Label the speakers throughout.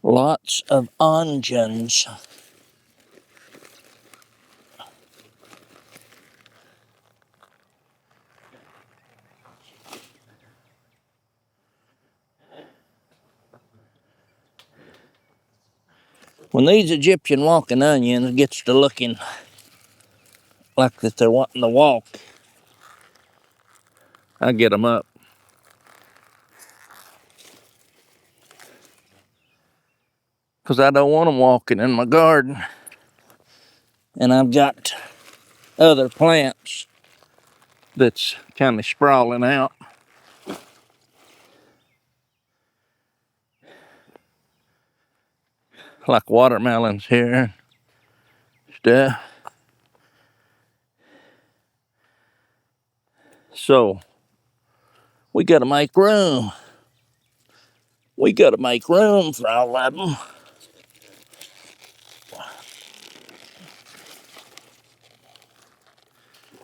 Speaker 1: Lots of onions. When these Egyptian walking onions gets to looking like that they're wanting to walk, I get them up. Because I don't want them walking in my garden. And I've got other plants that's kind of sprawling out. Like watermelons here and stuff. So, we got to make room. We got to make room for all of them.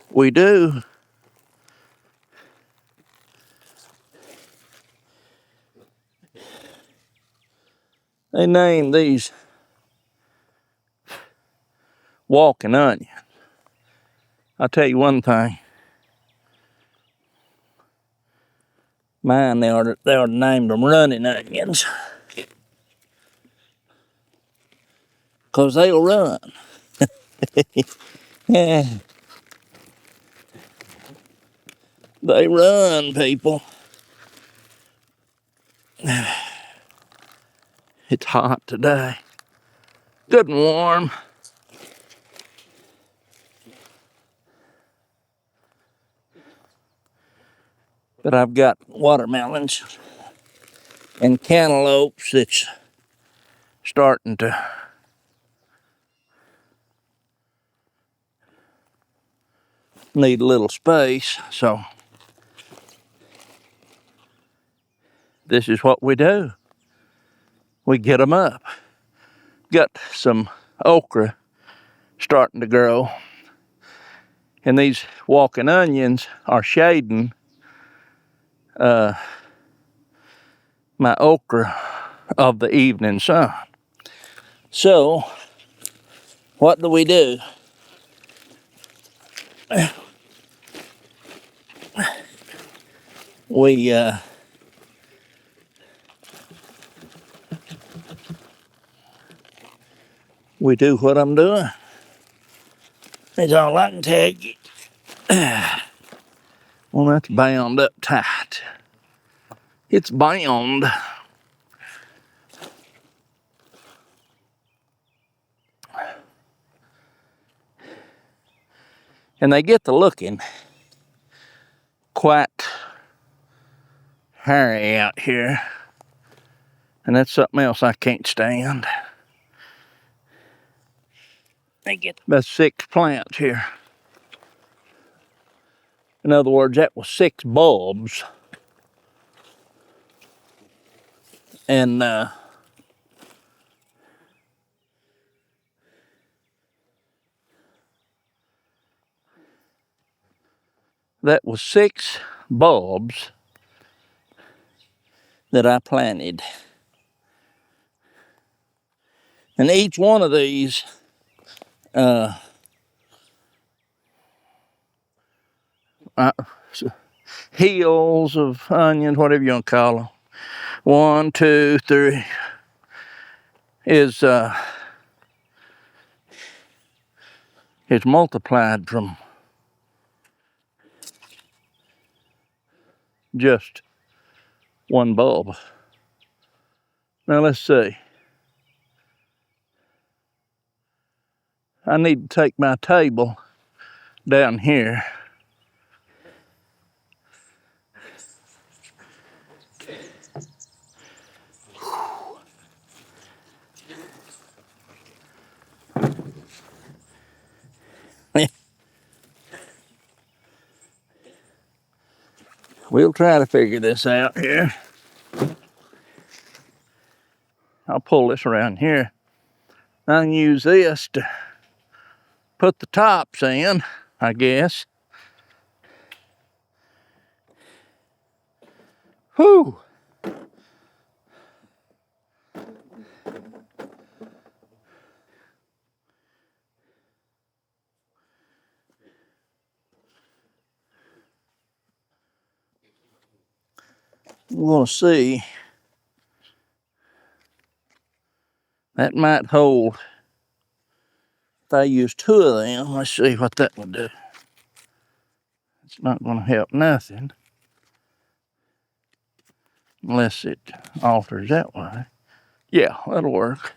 Speaker 1: We do. They name these walking onions. I'll tell you one thing. Mine, they ought to name them running onions. Because they'll run. Yeah. They run, people. It's hot today. Good and warm. But I've got watermelons and cantaloupes that's starting to need a little space. So this is what we do. We get them up. Got some okra starting to grow. And these walking onions are shading my okra of the evening sun. So, what do? We do what I'm doing. That's all I can tell you. Well, that's bound up tight. It's bound. And they get to looking quite hairy out here. And that's something else I can't stand. They get about 6 plants here. In other words, that was 6 bulbs. And that was 6 bulbs that I planted. And each one of these heels of onions, whatever you want to call them, 1, 2, 3, is multiplied from just 1 bulb. Now let's see. I need to take my table down here. We'll try to figure this out here. I'll pull this around here. I can use this to put the tops in, I guess. Whew. We'll see. That might hold. If I use 2 of them, let's see what that would do. It's not going to help nothing unless it alters that way. Yeah, that'll work.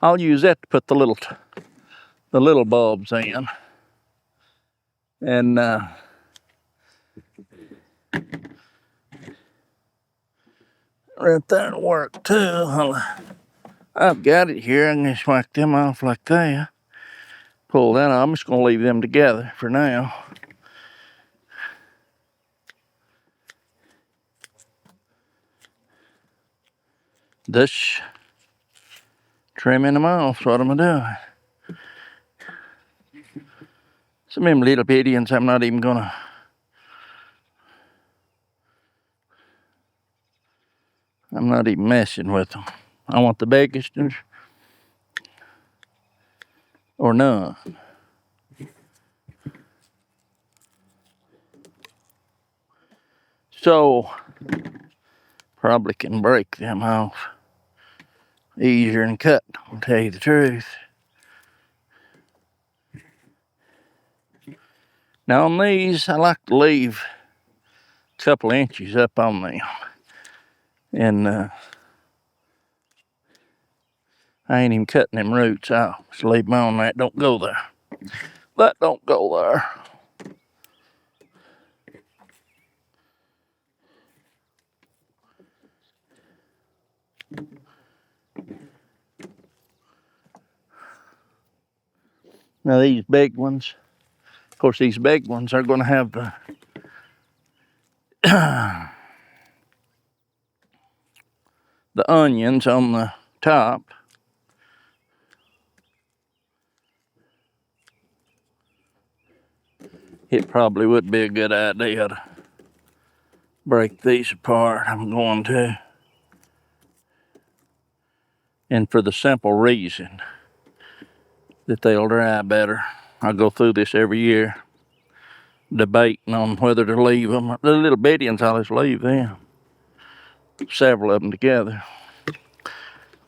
Speaker 1: I'll use that to put the little bulbs in, and right there'll work too. I've got it here. I can just whack them off like that. Pull that off. I'm just going to leave them together for now. This trimming them off is what I'm doing. Some of them little bitty ones I'm not even gonna. I'm not even messing with them. I want the biggest ones or none. So probably can break them off easier than cut, I'll tell you the truth. Now on these, I like to leave a couple inches up on them. And I ain't even cutting them roots out. Just leave them on that. Don't go there. That don't go there. Now these big ones, of course these big ones are going to have the the onions on the top. It probably would be a good idea to break these apart. I'm going to. And for the simple reason that they'll dry better. I go through this every year, debating on whether to leave them. The little bitty ones, I'll just leave them. Several of them together.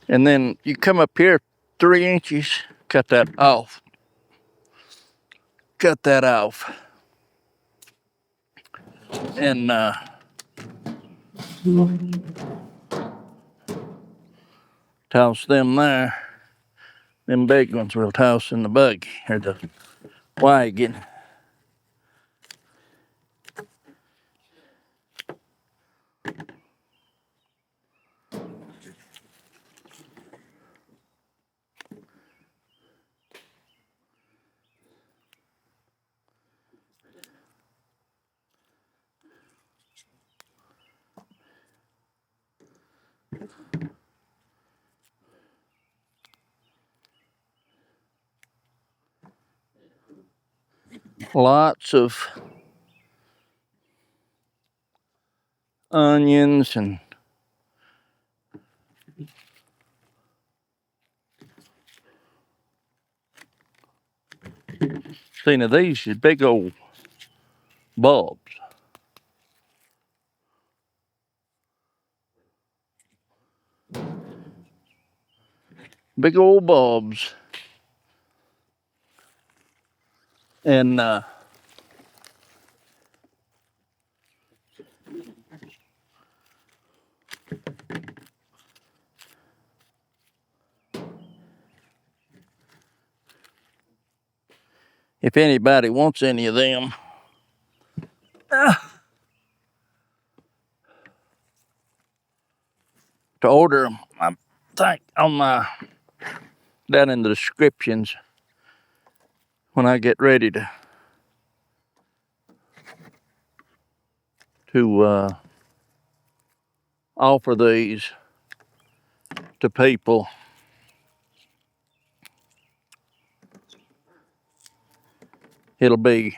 Speaker 1: And then you come up here 3 inches, cut that off. Cut that off. And toss them there. Them big ones we'll toss in the buggy or the wagon. Lots of onions and see now these is big old bulbs. Big old bulbs. And if anybody wants any of them, to order them, I think on my down in the descriptions when I get ready to to offer these to people. It'll be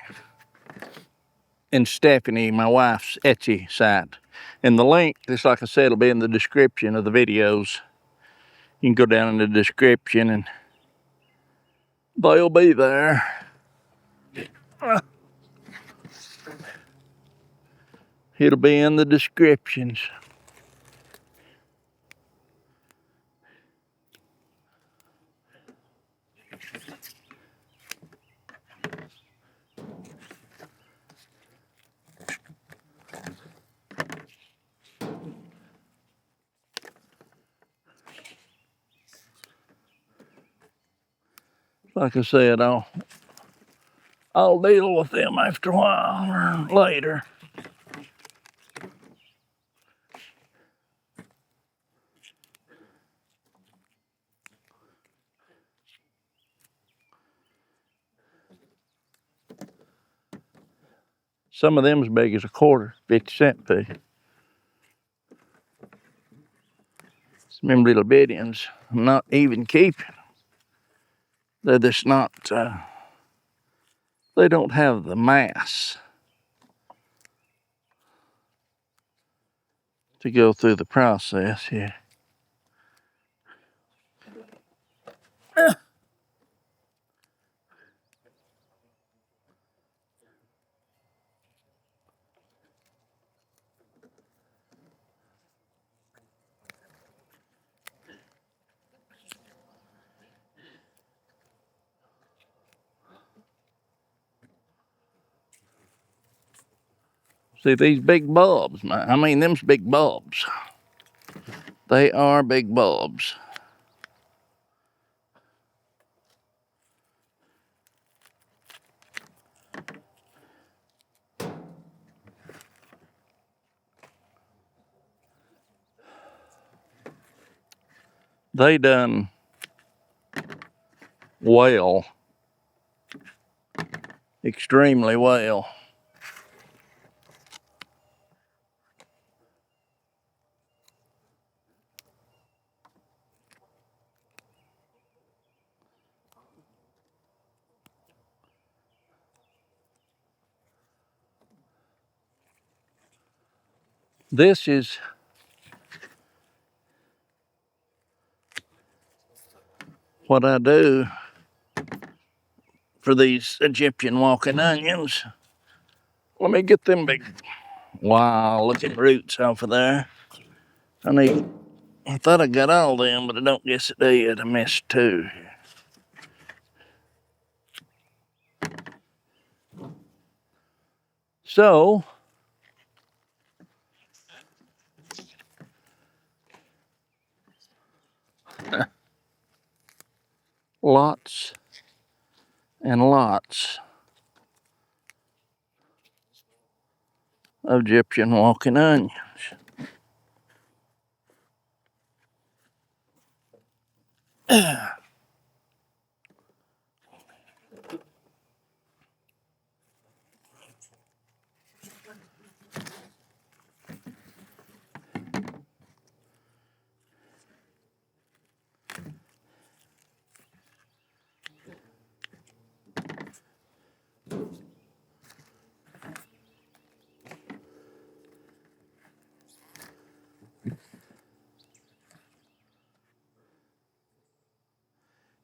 Speaker 1: in Stephanie, my wife's Etsy site. And the link, just like I said, will be in the description of the videos. You can go down in the description and they'll be there. It'll be in the descriptions. Like I said, I'll deal with them after a while or later. Some of them as big as a quarter, 50-cent piece. Some of them little bitty ones, I'm not even keeping. They're just not, they don't have the mass to go through the process here. See these big bulbs, man. I mean, them's big bulbs. They are big bulbs. They done well, extremely well. This is what I do for these Egyptian walking onions. Let me get them big, wow, looking roots off of there. I thought I got all them, but I don't guess I did. I missed two. So, lots and lots of Egyptian walking onions.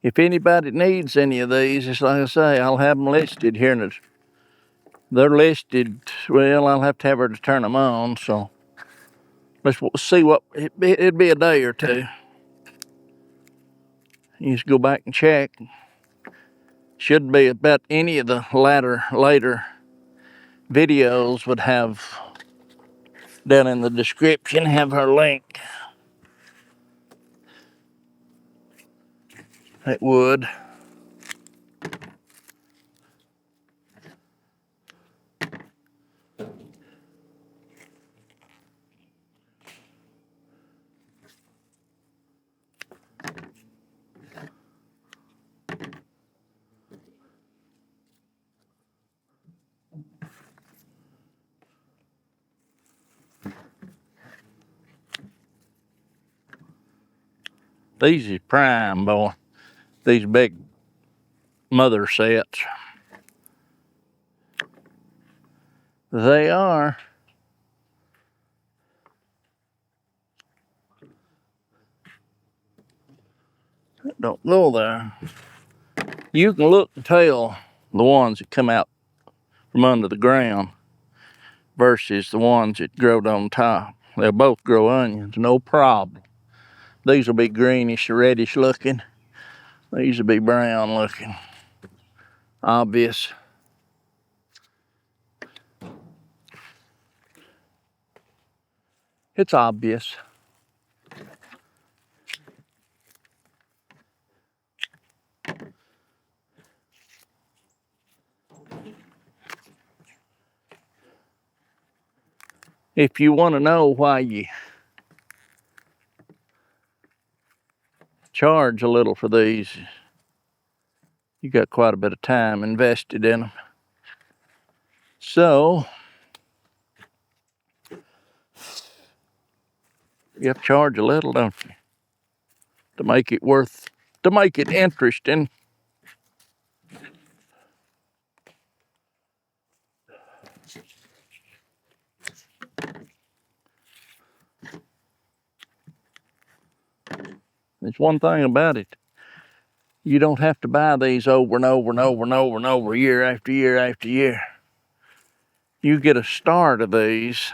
Speaker 1: If anybody needs any of these, just like I say, I'll have them listed here. They're listed. Well, I'll have to have her to turn them on. So let's see what it'd be a day or two. You just go back and check. Should be about any of the later videos would have down in the description, have her link. It would. These is prime, boy. These big mother sets. They are. Don't go there. You can look and tell the ones that come out from under the ground versus the ones that growed on top. They'll both grow onions, no problem. These will be greenish, reddish looking. These will be brown looking. Obvious. It's obvious. If you want to know why you charge a little for these, you got quite a bit of time invested in them. So, you have to charge a little, don't you? To make it interesting. There's one thing about it. You don't have to buy these over and over and over and over and over, year after year after year. You get a start of these,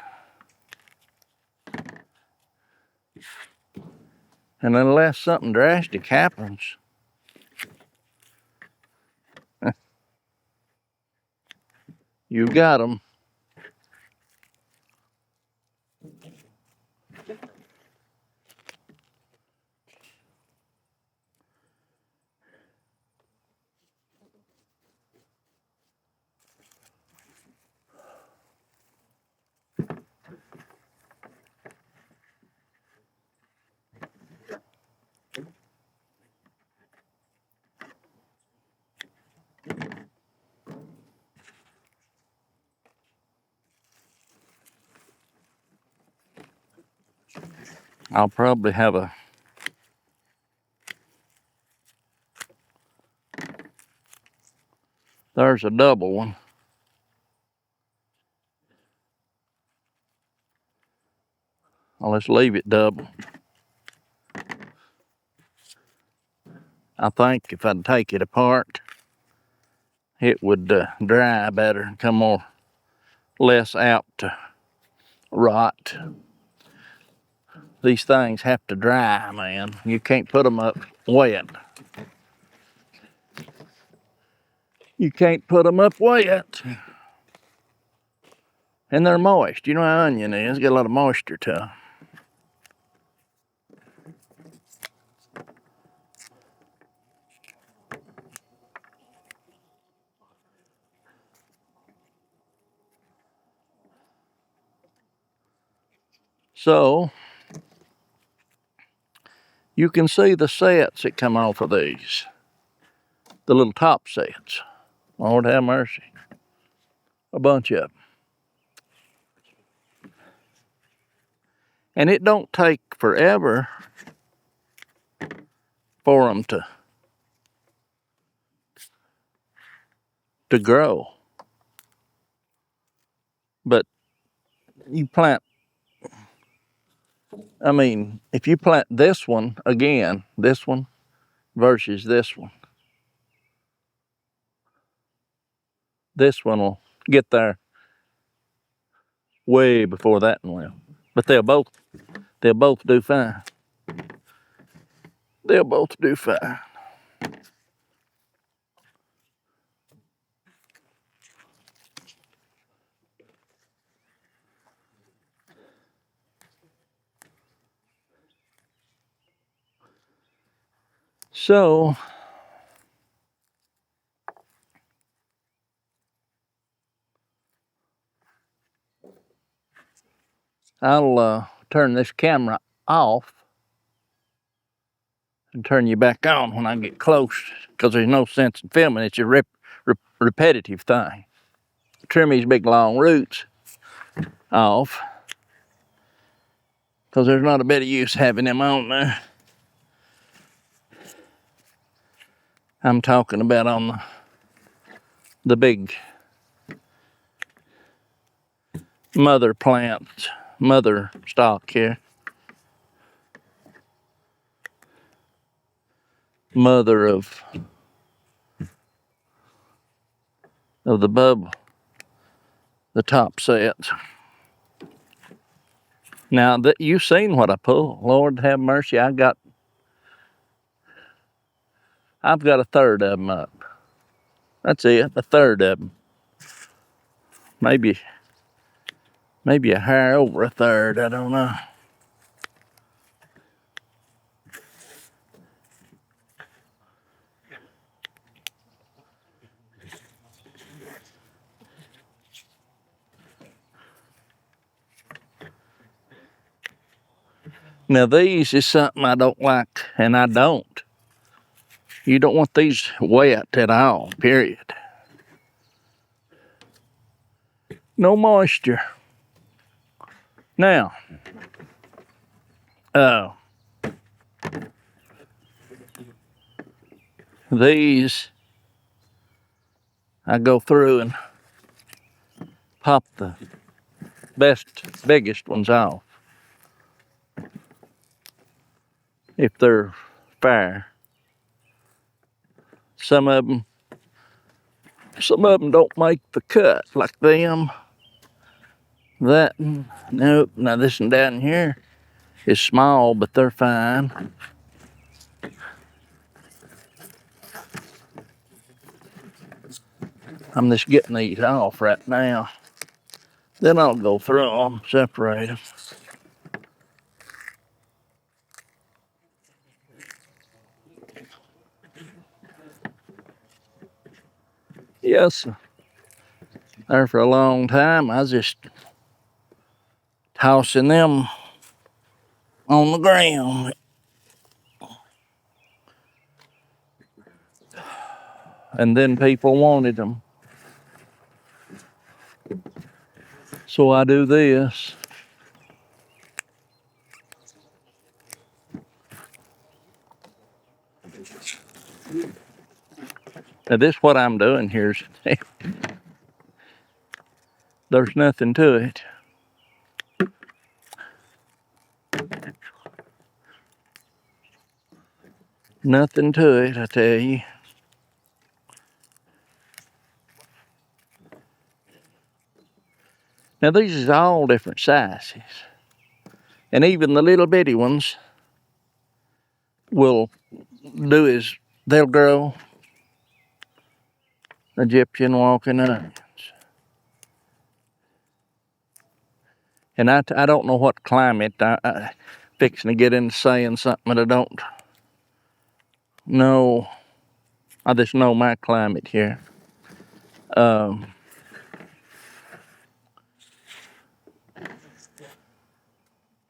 Speaker 1: and unless something drastic happens, you got them. I'll probably have there's a double one. I'll just leave it double. I think if I'd take it apart, it would dry better and come less apt to rot. These things have to dry, man. You can't put them up wet. You can't put them up wet. And they're moist. You know how onion is, got a lot of moisture to them. So, you can see the sets that come off of these. The little top sets. Lord have mercy. A bunch of them. And it don't take forever for them to grow. But you plant, I mean, if you plant this one again, this one versus this one will get there way before that one will. But they'll both do fine. They'll both do fine. So, I'll turn this camera off and turn you back on when I get close, because there's no sense in filming. It's a repetitive thing. Trim these big long roots off, because there's not a bit of use having them on there. I'm talking about on the big mother plants, mother stock here. Mother of the bubble, the top sets. Now that you've seen what I pull, Lord have mercy, I've got a third of them up. That's it, a third of them. Maybe a hair over a third, I don't know. Now these is something I don't like, and I don't. You don't want these wet at all, period. No moisture. Now, these, I go through and pop the biggest ones off. If they're fair. Some of them don't make the cut, like them. That, nope. Now this one down here is small, but they're fine. I'm just getting these off right now. Then I'll go through them, separate them. Yes, there for a long time, I was just tossing them on the ground. And then people wanted them. So I do this. Now this what I'm doing here is there's nothing to it. Nothing to it, I tell you. Now these is all different sizes. And even the little bitty ones will do is they'll grow Egyptian walking onions. And I don't know what climate, I fixing to get into saying something that I don't know. I just know my climate here.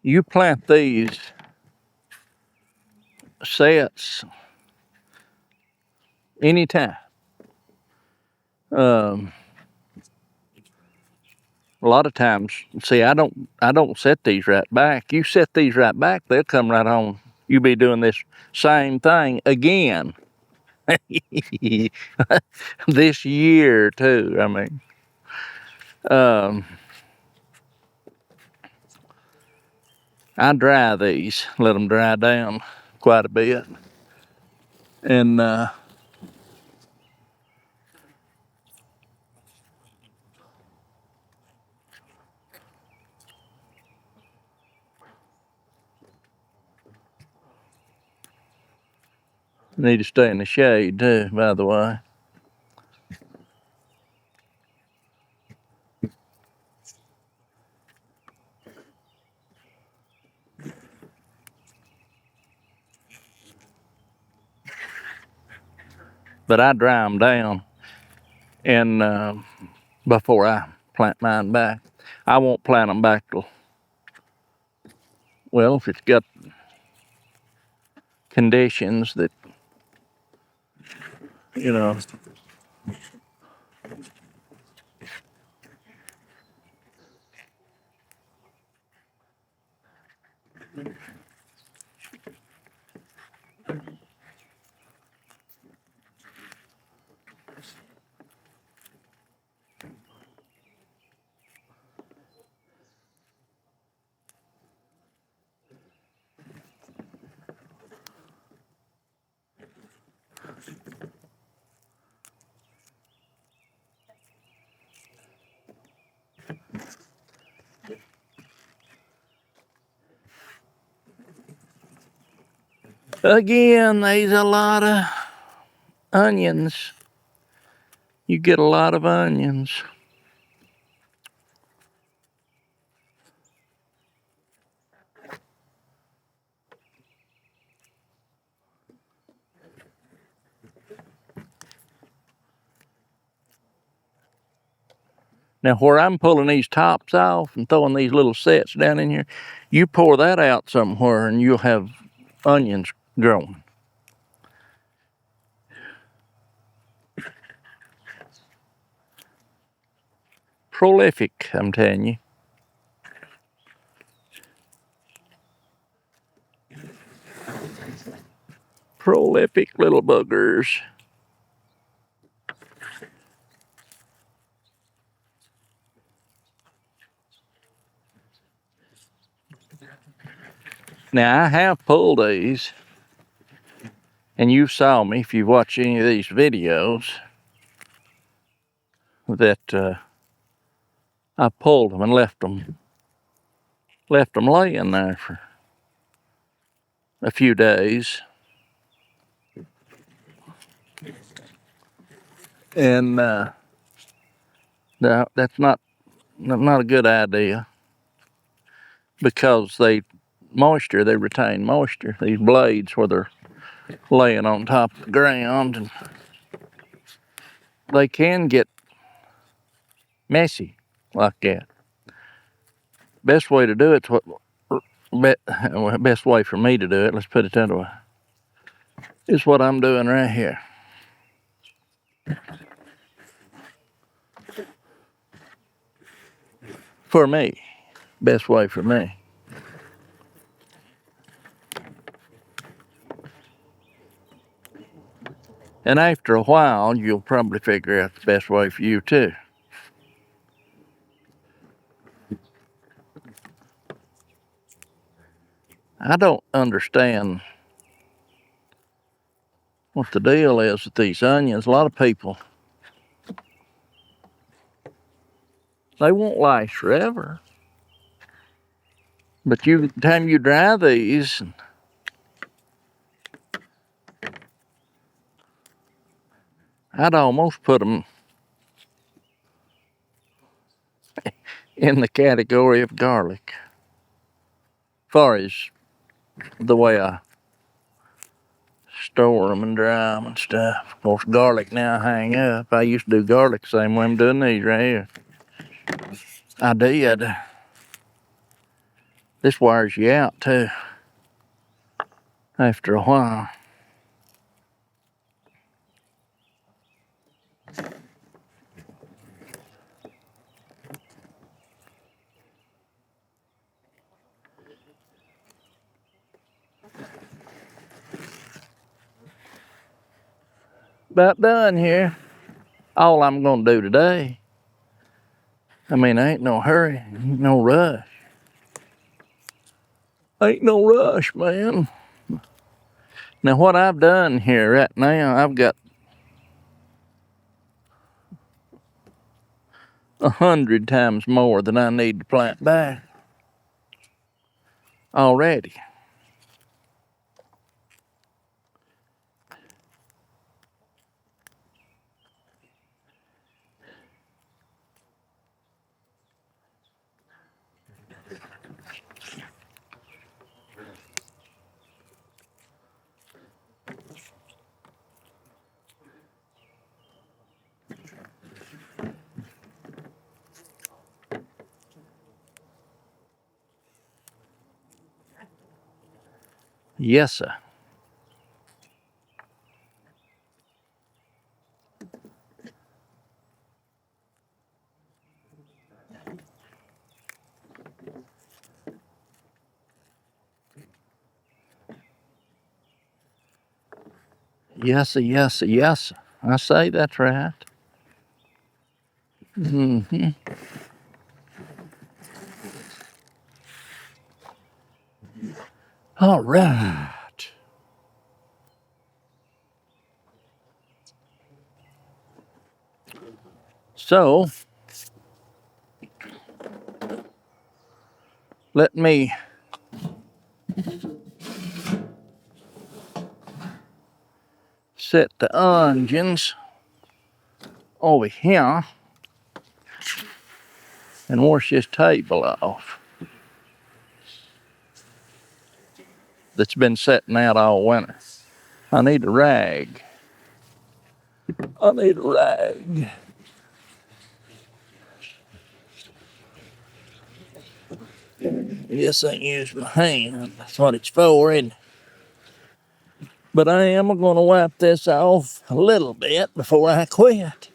Speaker 1: You plant these sets anytime. A lot of times, see, I don't set these right back. You set these right back, they'll come right on. You be doing this same thing again. This year too, I mean. I dry these, let them dry down quite a bit. And need to stay in the shade too, by the way. But I dry them down and before I plant mine back. I won't plant them back till, well, if it's got conditions that, you know. Again, there's a lot of onions. You get a lot of onions. Now, where I'm pulling these tops off and throwing these little sets down in here, you pour that out somewhere and you'll have onions growing. Prolific, I'm telling you. Prolific little buggers. Now, I have pulled these, and you saw me if you watch any of these videos that I pulled them and left them laying there for a few days. And that's not a good idea, because they retain moisture, these blades, where they're laying on top of the ground, and they can get messy like that. Best way to do it, best way for me to do it, let's put it that way, is what I'm doing right here. For me, best way for me. And after a while, you'll probably figure out the best way for you too. I don't understand what the deal is with these onions. A lot of people, they won't last forever. But the time you dry these, I'd almost put them in the category of garlic, as far as the way I store them and dry them and stuff. Of course, garlic now hang up. I used to do garlic the same way I'm doing these right here. I did. This wears you out too after a while. About done here. All I'm gonna do today, I mean, ain't no hurry, ain't no rush. Ain't no rush, man. Now, what I've done here right now, I've got 100 times more than I need to plant back already. Yes, sir. Yes, sir, yes, sir, yes, sir. I say that's right. Mm-hmm. All right. So, let me set the onions over here and wash this table off that's been sitting out all winter. I need a rag. I need a rag. Yes, I use my hand. That's what it's for, isn't it? But I am going to wipe this off a little bit before I quit.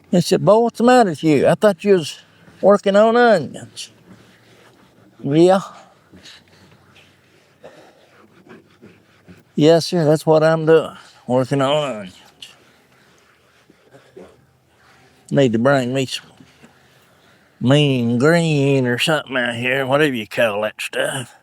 Speaker 1: He said, boy, what's the matter with you? I thought you was working on onions. Yeah. Yes, sir, that's what I'm doing. Working on onions. Need to bring me some mean green or something out here, whatever you call that stuff.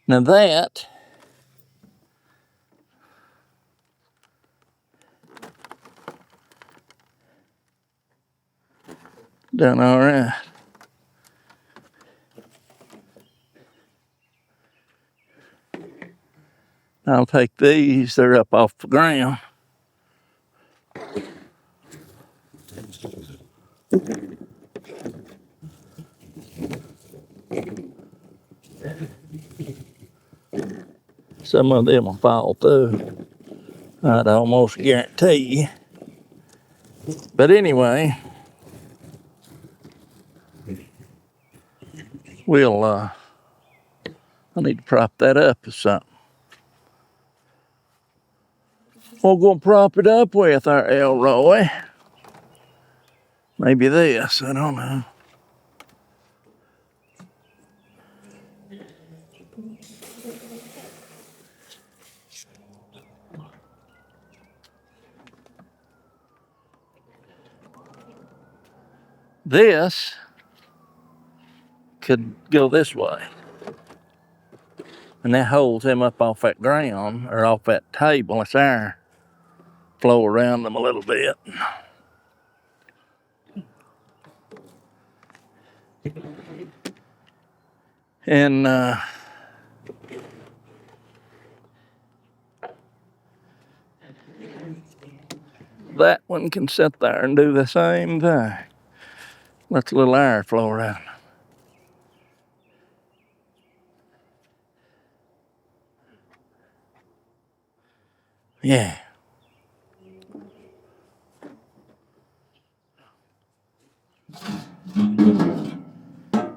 Speaker 1: Now that done all right. I'll take these, they're up off the ground. Some of them will fall through, I'd almost guarantee. But anyway, I need to prop that up or something. What we gonna prop it up with, our Elroy? Maybe this, I don't know. This could go this way. And that holds him up off that ground or off that table. It's air flow around them a little bit. And that one can sit there and do the same thing. Lets a little air flow around. Yeah.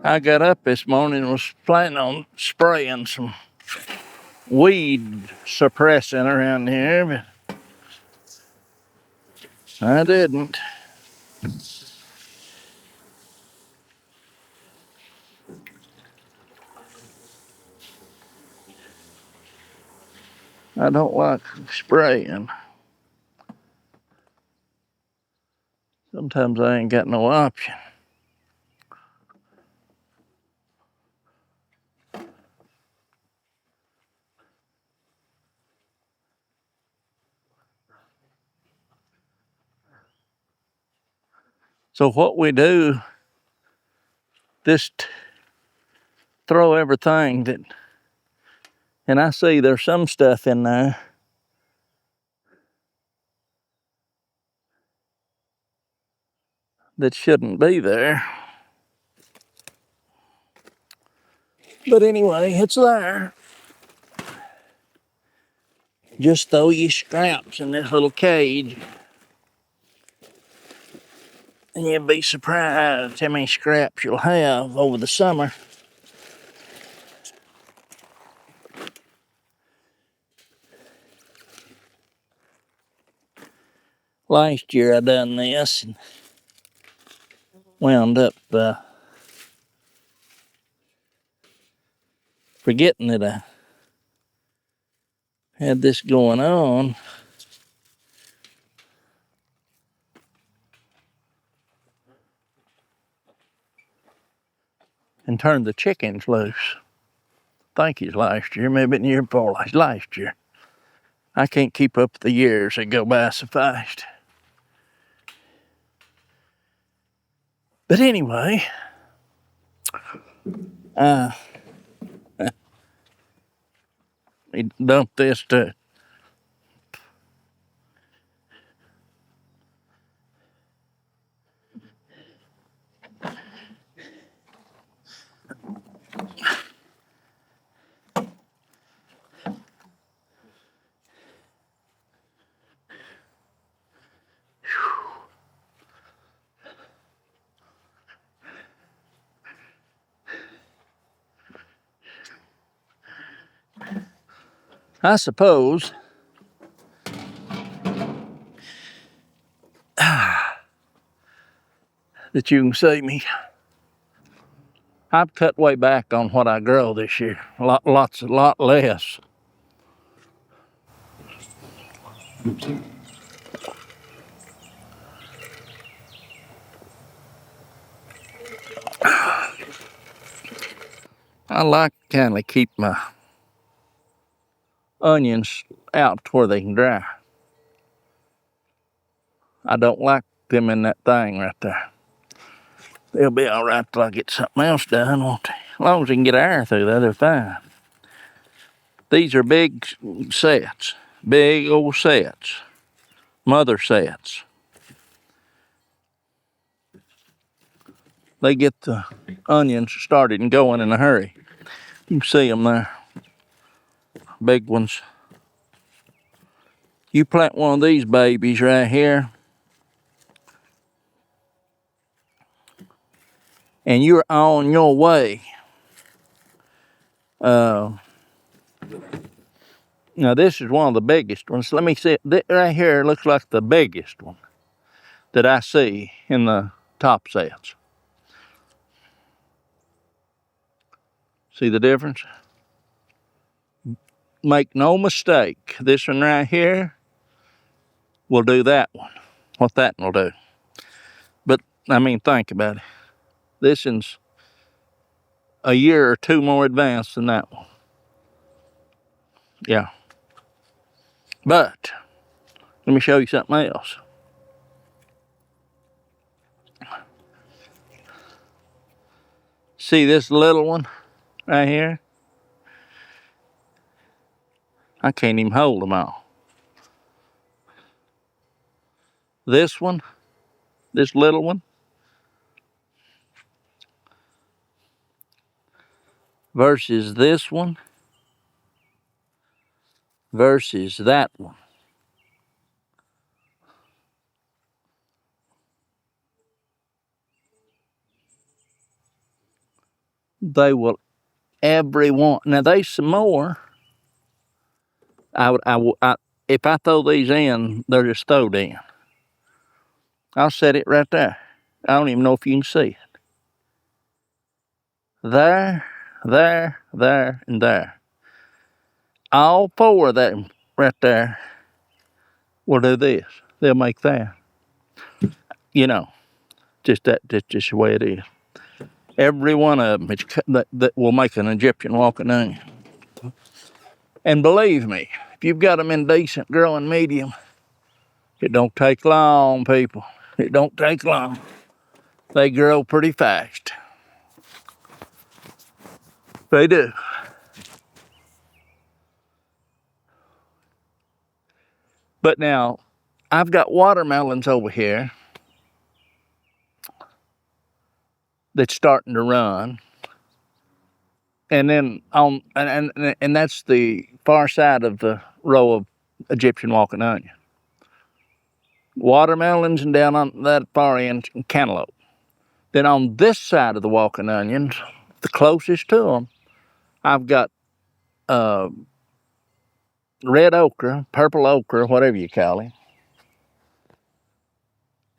Speaker 1: I got up this morning and was planning on spraying some weed suppressant around here, but I didn't. I don't like spraying. Sometimes I ain't got no option. So what we do, just throw everything that, and I see there's some stuff in there that shouldn't be there. But anyway, it's there. Just throw your scraps in this little cage, and you'll be surprised how many scraps you'll have over the summer. Last year I done this and wound up forgetting that I had this going on. and turned the chickens loose. I think it's last year, maybe the year before last year. I can't keep up with the years, they go by so fast. But anyway, he dumped this too. I suppose that you can see me. I've cut way back on what I grow this year. A lot less. I like to kind of keep my onions out to where they can dry. I don't like them in that thing right there. They'll be all right till I get something else done, won't they? As long as they can get air through there, they're fine. These are big sets, big old sets, mother sets. They get the onions started and going in a hurry. You can see them there, big ones. You plant one of these babies right here, and you're on your way. Now this is one of the biggest ones. Let me see it. Right here looks like the biggest one that I see in the top sets. See the difference? Make no mistake, this one right here will do that one, what that one will do. But, I mean, think about it. This one's a year or two more advanced than that one. Yeah. But, let me show you something else. See this little one right here? I can't even hold them all. This one, this little one, versus this one, versus that one. They will every one. Now there's some more. If I throw these in, they're just throwed in. I'll set it right there. I don't even know if you can see it. There, there, there, and there. All four of them right there will do this. They'll make that. You know, just just the way it is. Every one of them that will make an Egyptian walking onion. And believe me, if you've got them in decent growing medium, it don't take long, people. It don't take long. They grow pretty fast. They do. But now, I've got watermelons over here that's starting to run. And then on and that's the far side of the row of Egyptian walking onion. Watermelons, and down on that far end, cantaloupe. Then on this side of the walking onions, the closest to them, I've got red okra, purple okra, whatever you call it,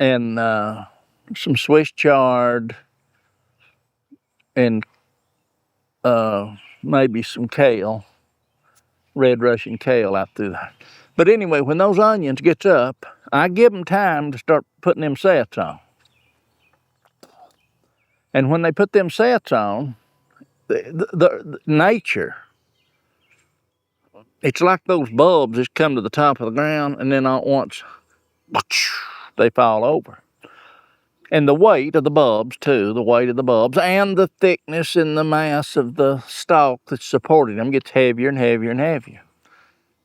Speaker 1: and some Swiss chard, and maybe some kale, red Russian kale out through there. But anyway, when those onions gets up, I give them time to start putting them sets on. And when they put them sets on, the nature, it's like those bulbs just come to the top of the ground and then all at once, they fall over. And the weight of the bulbs, too, the weight of the bulbs and the thickness and the mass of the stalk that's supporting them gets heavier and heavier and heavier.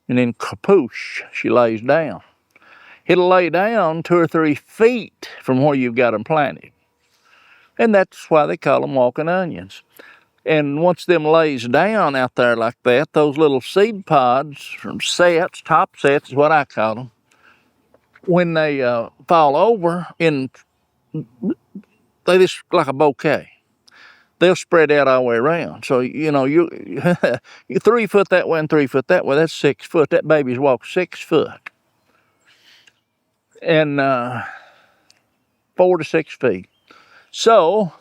Speaker 1: And then kapoosh, she lays down. It'll lay down 2 or 3 feet from where you've got them planted. And that's why they call them walking onions. And once them lays down out there like that, those little seed pods from sets, top sets is what I call them, when they fall over, they just like a bouquet. They'll spread out all the way around. So, you 3 foot that way and 3 foot that way, that's 6 foot. That baby's walked 6 foot. And 4 to 6 feet. So,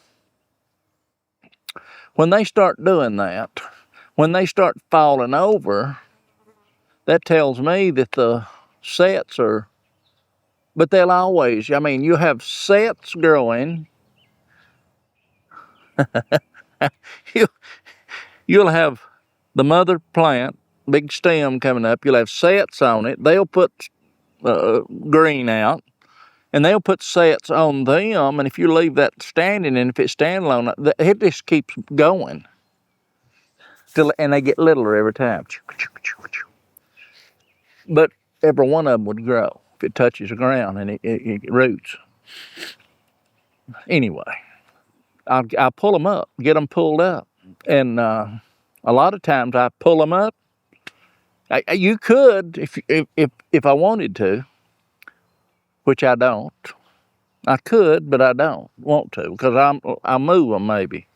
Speaker 1: when they start doing that, when they start falling over, that tells me that the sets are, but they'll always, you have sets growing. You'll have the mother plant, big stem coming up. You'll have sets on it. They'll put green out, and they'll put sets on them. And if you leave that standing, and if it's standalone, it just keeps going. And they get littler every time. But every one of them would grow if it touches the ground and it roots. Anyway, I pull them up, get them pulled up. And a lot of times I pull them up. You could, if I wanted to, which I don't. I could, but I don't want to, because I'll move them maybe.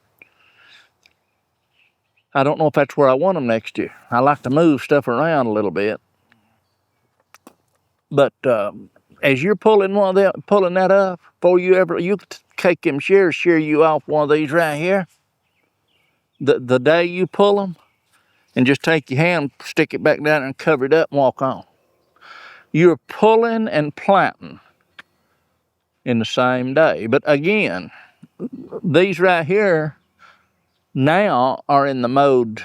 Speaker 1: I don't know if that's where I want them next year. I like to move stuff around a little bit. But as you're pulling that up, before you take them shear you off one of these right here. The day you pull them, and just take your hand, stick it back down and cover it up and walk on. You're pulling and planting in the same day. But again, these right here now are in the mode,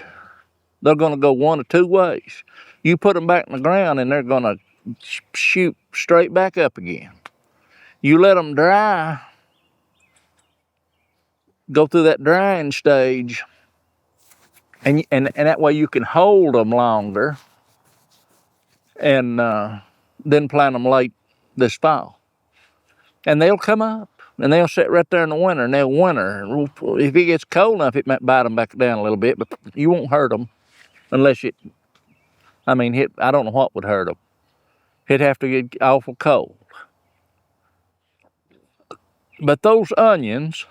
Speaker 1: they're going to go one of 2 ways. You put them back in the ground and they're going to shoot straight back up again. You let them dry, go through that drying stage, and that way you can hold them longer, and then plant them late this fall. And they'll come up, and they'll sit right there in the winter, and they'll winter. If it gets cold enough, it might bite them back down a little bit, but you won't hurt them unless I don't know what would hurt them. It'd have to get awful cold. But those onions,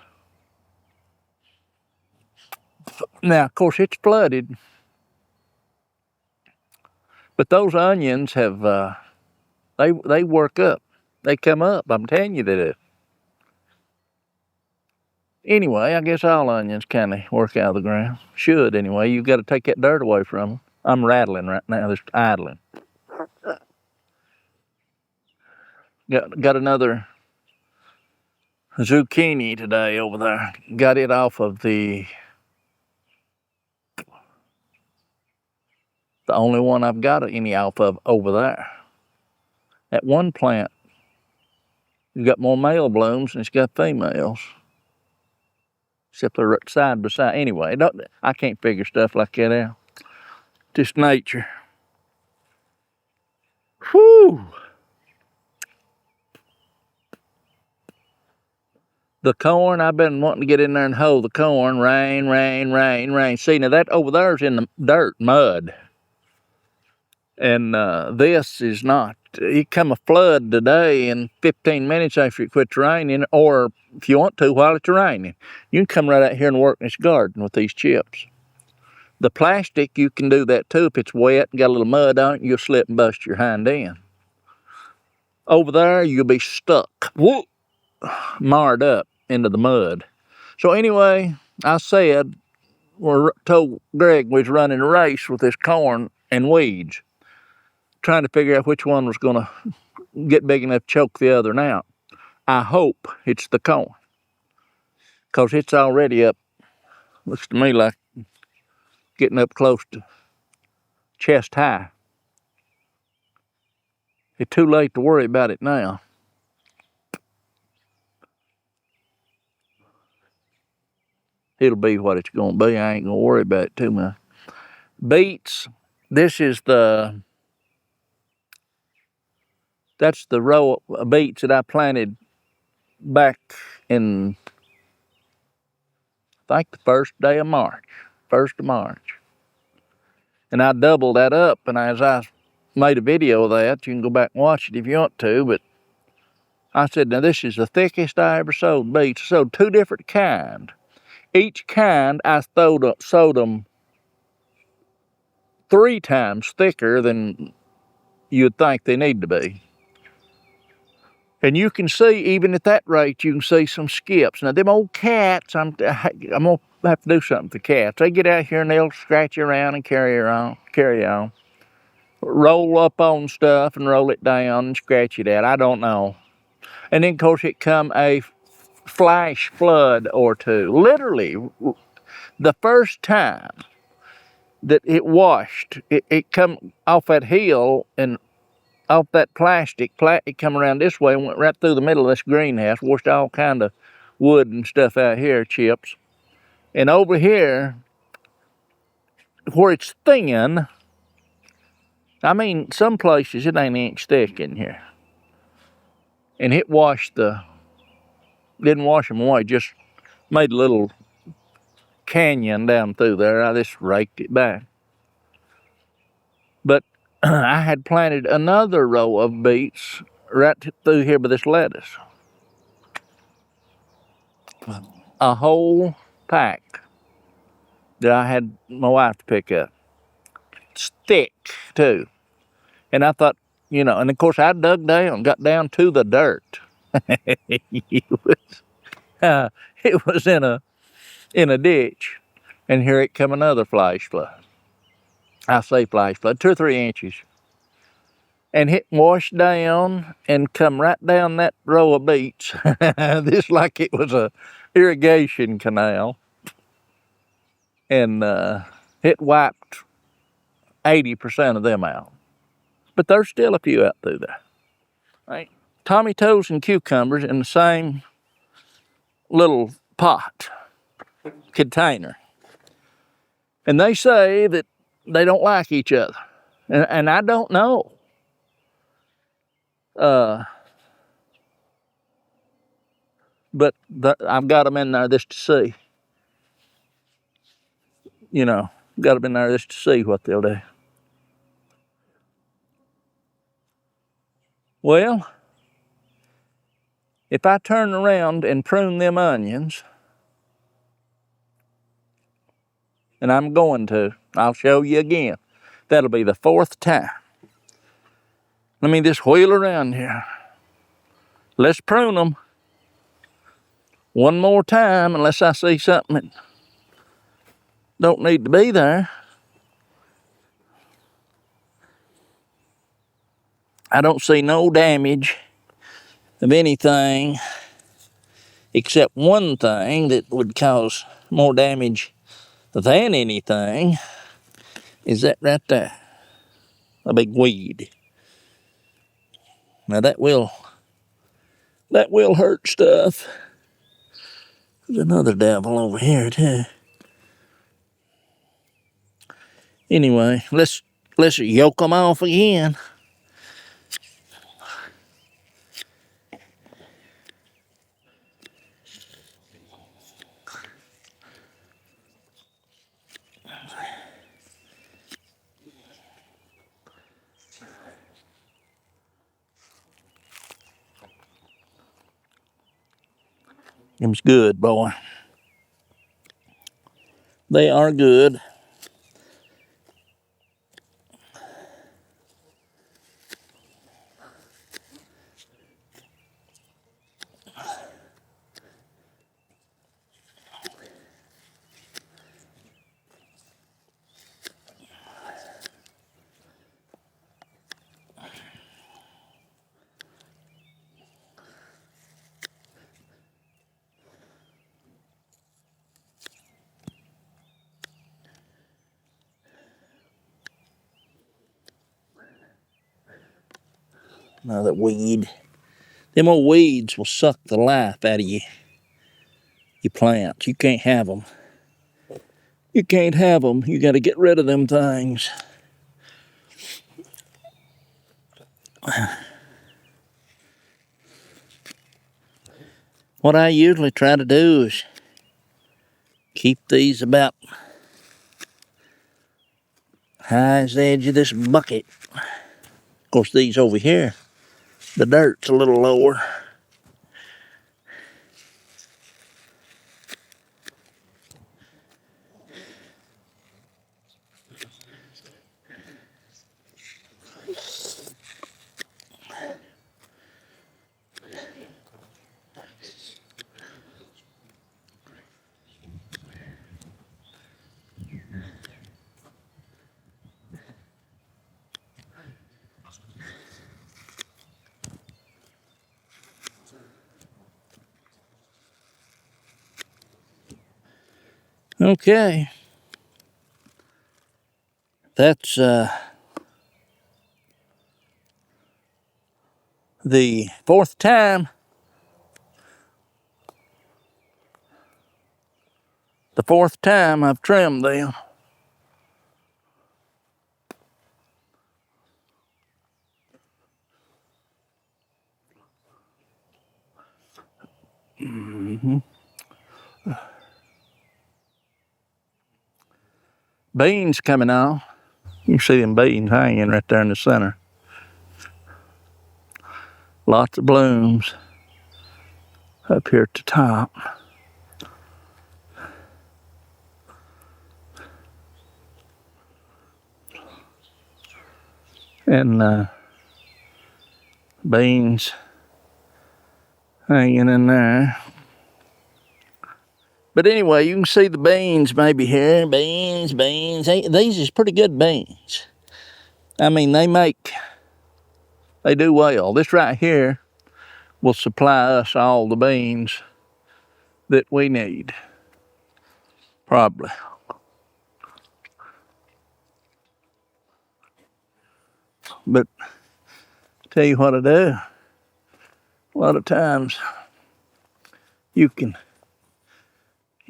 Speaker 1: now, of course, it's flooded, but those onions have, they work up. They come up. I'm telling you they do. Anyway, I guess all onions kind of work out of the ground. Should, anyway. You've got to take that dirt away from them. I'm rattling right now, just idling. Got another zucchini today over there. Got it off of the only one I've got any off of over there. That one plant, you've got more male blooms and it's got females. Except they're side by side. Anyway, I can't figure stuff like that out. Just nature. Whew! The corn, I've been wanting to get in there and hoe the corn. Rain, rain, rain, rain. See, now that over there is in the dirt, mud. And this is not. It come a flood today in 15 minutes after it quits raining, or if you want to, while it's raining. You can come right out here and work in this garden with these chips. The plastic, you can do that too. If it's wet and got a little mud on it, you'll slip and bust your hind end. Over there, you'll be stuck, marred up into the mud. So anyway, I said, told Greg we was running a race with this corn and weeds, trying to figure out which one was going to get big enough to choke the other out. I hope it's the corn. 'cause it's already up. Looks to me like getting up close to chest high. It's too late to worry about it now. It'll be what it's gonna be. I ain't gonna worry about it too much. Beets, this is that's the row of beets that I planted back in, I think, the first day of March, 1st of March. And I doubled that up, and as I made a video of that, you can go back and watch it if you want to, but I said, now this is the thickest I ever sowed beets. I sowed 2 different kinds. Each kind I sowed them 3 times thicker than you'd think they need to be. And you can see, even at that rate, you can see some skips. Now, them old cats, I'm going to have to do something with the cats. They get out here and they'll scratch around and carry on. Roll up on stuff and roll it down and scratch it out. I don't know. And then, of course, it come a flash flood or two. Literally, the first time that it washed, it come off that hill and off that plastic, it come around this way and went right through the middle of this greenhouse, washed all kind of wood and stuff out here, chips. And over here, where it's thin, I mean, some places it ain't an inch thick in here. And it didn't wash them away, just made a little canyon down through there. I just raked it back. But I had planted another row of beets right through here by this lettuce. A whole pack that I had my wife to pick up. It's thick too. And I thought, and of course I dug down, got down to the dirt. It was in a ditch. And here it come another flash flood. I say flash flood, 2 or 3 inches. And it washed down and come right down that row of beets. This like it was a irrigation canal. And it wiped 80% of them out. But there's still a few out through there. Right? Tomatoes and cucumbers in the same little pot, container. And they say that they don't like each other. And I don't know. But I've got them in there just to see. Got them in there just to see what they'll do. Well, if I turn around and prune them onions, and I'm going to, I'll show you again. That'll be the 4th time. Let me just wheel around here. Let's prune them one more time unless I see something that don't need to be there. I don't see no damage of anything except one thing that would cause more damage than anything is that right there, a big weed. Now that will hurt stuff. There's another devil over here too. Anyway, let's yoke them off again. Them's good, boy. They are good. Another weed. Them old weeds will suck the life out of you. Your plants. You can't have them. You can't have them. You got to get rid of them things. What I usually try to do is keep these about high as the edge of this bucket. Of course, these over here, the dirt's a little lower. Okay. That's the fourth time. The fourth time I've trimmed them. Beans coming off. You can see them beans hanging right there in the center. Lots of blooms up here at the top. And beans hanging in there. But anyway, you can see the beans maybe here. Beans. These is pretty good beans. I mean, they do well. This right here will supply us all the beans that we need. Probably. But tell you what I do. A lot of times you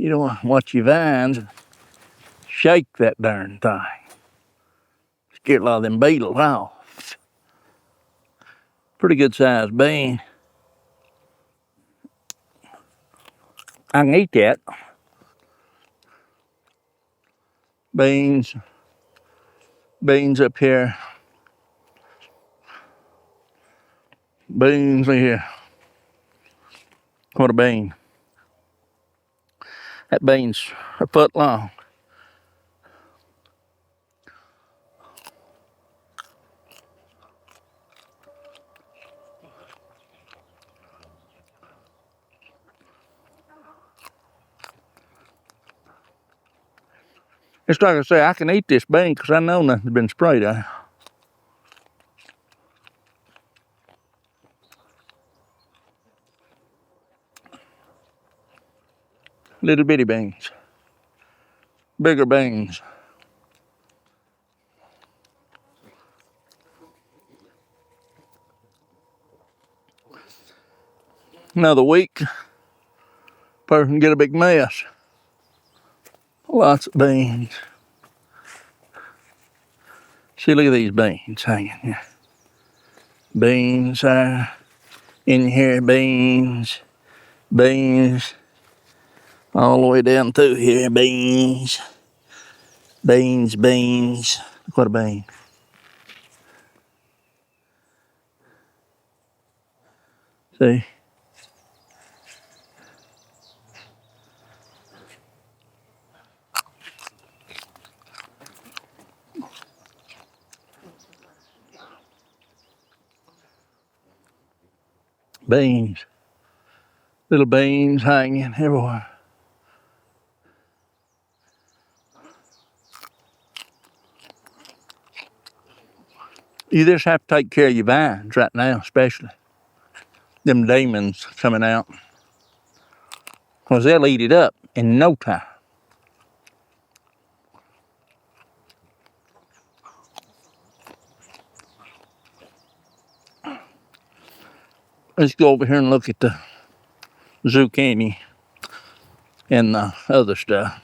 Speaker 1: don't want to watch your vines and shake that darn thing. Scare a lot of them beetles off. Pretty good sized bean. I can eat that. Beans up here. Beans here. What a bean. That bean's a foot long. It's like I say, I can eat this bean because I know nothing's been sprayed on. Little bitty beans. Bigger beans. Another week, person get a big mess. Lots of beans. See, look at these beans hanging here. Beans are in here, beans. All the way down through here, beans. Look what a bean. See? Beans. Little beans hanging everywhere. You just have to take care of your vines right now, especially. Them demons coming out. Because they'll eat it up in no time. let's go over here and look at the zucchini and the other stuff.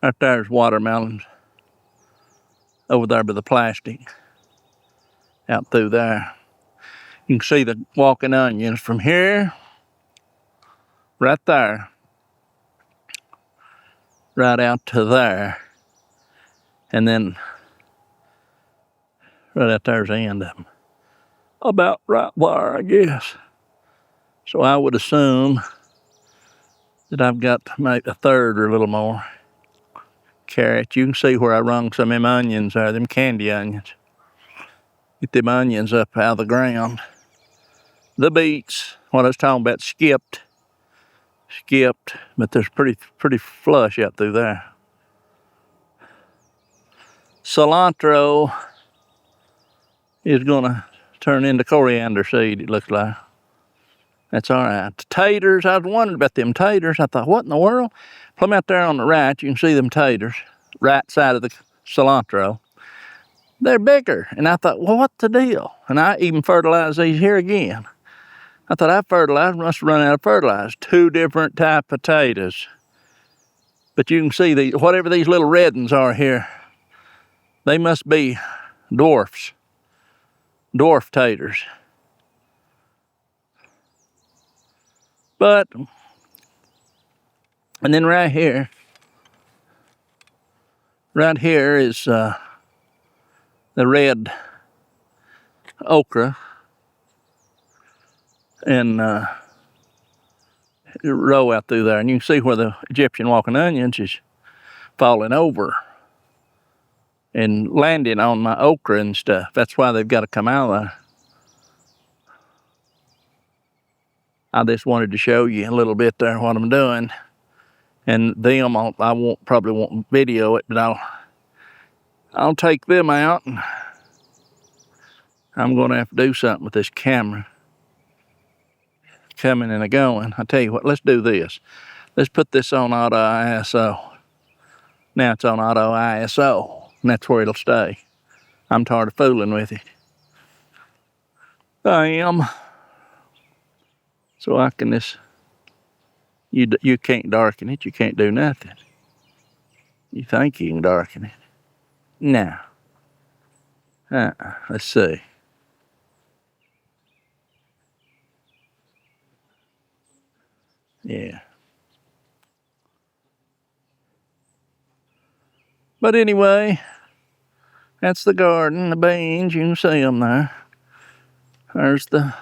Speaker 1: Right there's watermelons over there by the plastic, out through there. You can see the walking onions from here, right there, right out to there, and then right out there's the end of them. About right there, I guess. So I would assume that I've got maybe a third or a little more carrot. You can see where I wrung some of them onions there, them candy onions. Get them onions up out of the ground. The beets, what I was talking about, skipped, but there's pretty flush out through there. Cilantro is gonna turn into coriander seed, it looks like. That's all right. The taters, I was wondering about them taters. I thought, what in the world? Plumb out there on the right, you can see them taters, right side of the cilantro. They're bigger. And I thought, well, what's the deal? And I even fertilized these here again. I thought I fertilized, must have run out of fertilizer. 2 different type of potatoes. But you can see whatever these little red ones are here, they must be dwarf taters. But, and then right here is the red okra and row out through there. And you can see where the Egyptian walking onions is falling over and landing on my okra and stuff. That's why they've got to come out of there. I just wanted to show you a little bit there what I'm doing. And them, probably won't video it, but I'll take them out. And I'm going to have to do something with this camera. Coming and going. I tell you what, let's do this. Let's put this on auto ISO. Now it's on auto ISO, and that's where it'll stay. I'm tired of fooling with it. I am. So I can just, you can't darken it, you can't do nothing. You think you can darken it. Now, let's see. Yeah. But anyway, that's the garden, the beans, you can see them there. There's the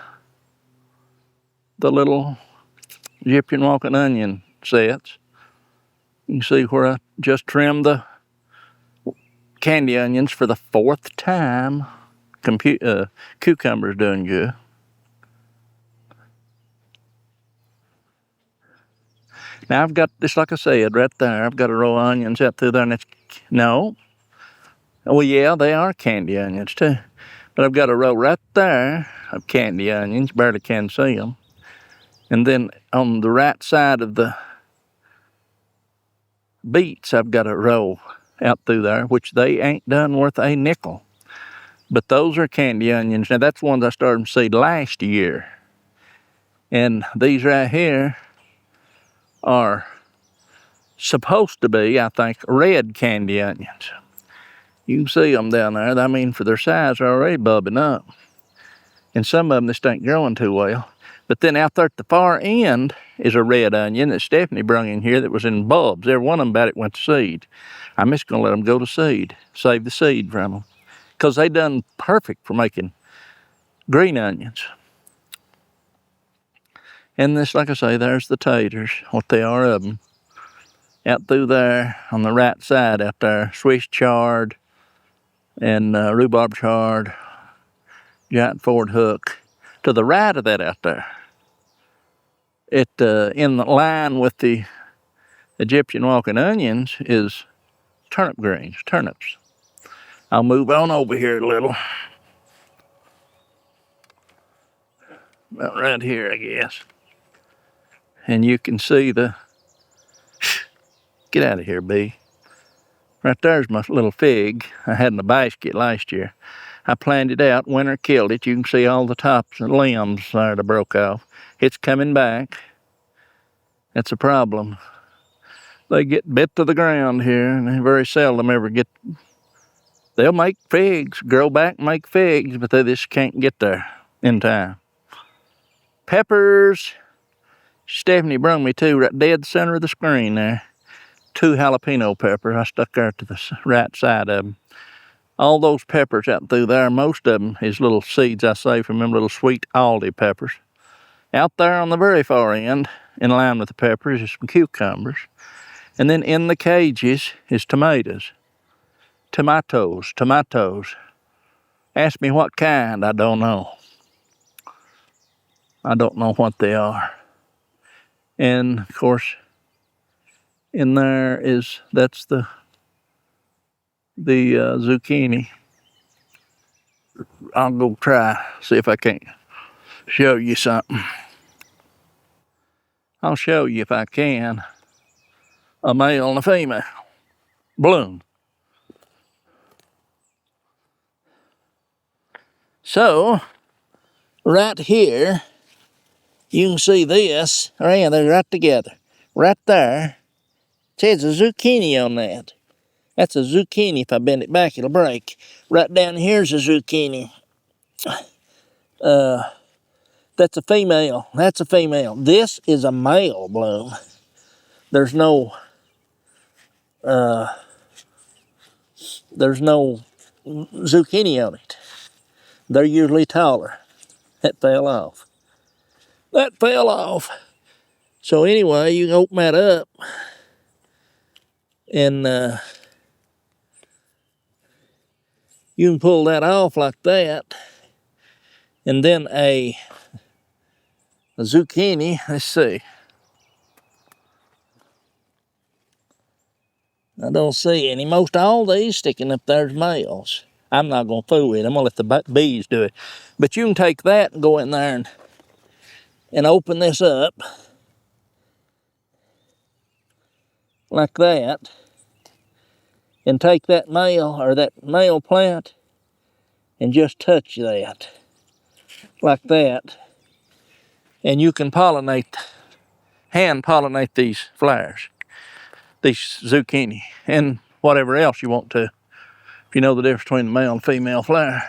Speaker 1: little Egyptian walking onion sets. You can see where I just trimmed the candy onions for the 4th time. Cucumber's doing good. Now I've got, just like I said, right there, I've got a row of onions out through there, and no. Well, yeah, they are candy onions too. But I've got a row right there of candy onions, barely can see them. And then on the right side of the beets, I've got a row out through there, which they ain't done worth a nickel. But those are candy onions. Now that's ones I started to seed last year. And these right here are supposed to be, I think, red candy onions. You can see them down there. I mean, for their size, they're already bubbing up. And some of them just ain't growing too well. But then out there at the far end is a red onion that Stephanie brung in here that was in bulbs. Every one of them about it went to seed. I'm just going to let them go to seed. Save the seed from them. Because they done perfect for making green onions. And this, like I say, there's the taters, what they are of them. Out through there on the right side out there, Swiss chard and rhubarb chard, giant Ford hook. To the right of that out there, in the line with the Egyptian walking onions is turnip greens, turnips. I'll move on over here a little. About right here, I guess. And you can see get out of here, bee. Right there's my little fig I had in the basket last year. I planted out. Winter killed it. You can see all the tops and limbs there that broke off. It's coming back. That's a problem. They get bit to the ground here, and they very seldom ever get. They'll make figs, grow back, make figs, but they just can't get there in time. Peppers. Stephanie brung me two right dead center of the screen there. 2 jalapeno peppers. I stuck there to the right side of them. All those peppers out through there, most of them is little seeds I saved from them little sweet Aldi peppers. Out there on the very far end, in line with the peppers, is some cucumbers. And then in the cages is tomatoes. Tomatoes. Ask me what kind, I don't know. I don't know what they are. And of course, in there that's the zucchini. I'll go see if I can't show you something. I'll show you if I can. A male and a female bloom. So, right here, you can see this. Yeah, they're right together. Right there. It says a zucchini on that. That's a zucchini. If I bend it back, it'll break. Right down here's a zucchini. That's a female. That's a female. This is a male bloom. There's no zucchini on it. They're usually taller. That fell off. So anyway, you can open that up and you can pull that off like that. And then a zucchini, let's see. I don't see any. Most all these sticking up there's males. I'm not going to fool with it. I'm going to let the bees do it. But you can take that and go in there and open this up like that. And take that male plant and just touch that like that. And you can hand pollinate these flowers, these zucchini, and whatever else you want to. If you know the difference between the male and female flower.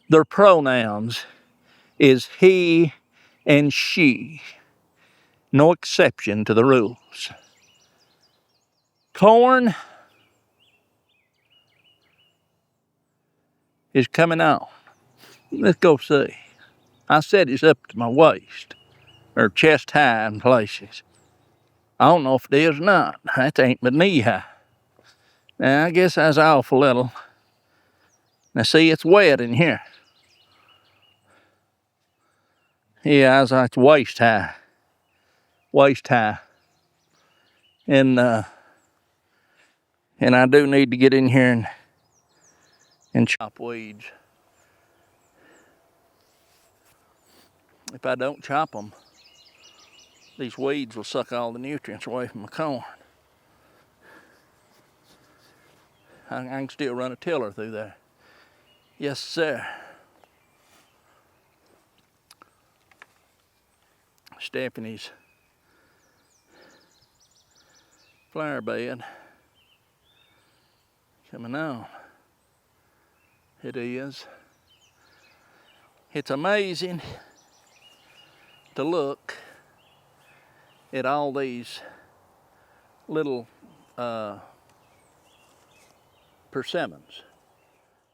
Speaker 1: Their pronouns is he and she. No exception to the rules. Corn is coming on. Let's go see. I said it's up to my waist, or chest high in places. I don't know if it is or not. That ain't but knee high. Now, I guess that's awful little. Now, see, it's wet in here. Yeah, it's waist high. Waist high. And I do need to get in here and chop weeds. If I don't chop them, these weeds will suck all the nutrients away from the corn. I can still run a tiller through there. Yes, sir. Stephanie's flower bed coming on. It is. It's amazing to look at all these little persimmons.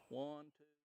Speaker 1: 1, 2.